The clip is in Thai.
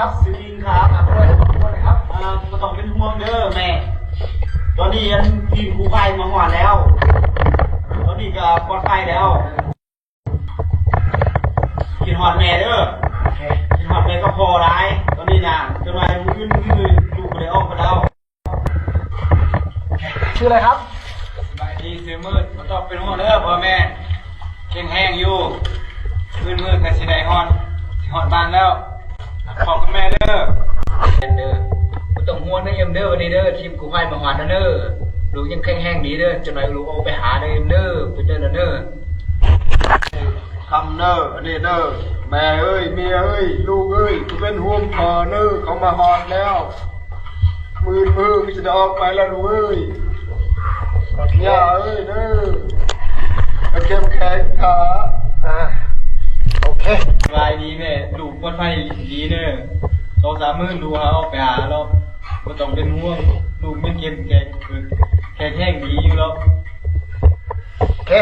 ครับซิลิงครับด้วยครับมาต้องเป็นห่วงเด้อแม่ตอนนี้ทีมกู้ภัยมาหอดแล้วตอนนี้ก็ปลอดภัยแล้วกินหอดแม่เด้อกินหอดแม่ก็พอร้ายตอนนี้นะจนวันมือลูกเลยออกมาแล้ว ชื่ออะไรครับสบายดีซื้อมืดมาต้องเป็นห่วงเด้อพ่อแม่แข็งแห้งอยู่มืดกันสิได้หอดบ้านแล้วขอบคุณแม่เด้อเด้อบ่ต้องห่วงนะเอ็มเด้อวันนี้เด้อทีมกู้ภัยมาหาเด้อลูกยังแข็งแรงดีเด้อจนหน่อยลูกเอาไปหาเด้อเอ็มเด้อเพิ่นเด้อเด้อ คำเนออันนี้เนอแม่เอ้ยเมียเอ้ยลูกเอ้ยกูเป็นห่วงพ่อเนอเขามาหอนแล้วมือก็จะออกไปแล้วลูกเอ้ยย่าเอ้ยเนอเข้มแข็งขาโอเคสบายดีแม่ลูกปลอดภัยดีเนอ2-3 มื้อลูกเขาไปหาแล้วก็ต้องเป็นห่วงลูกยังเข้มแข็งแข็งแรงดีอยู่แล้วโอเค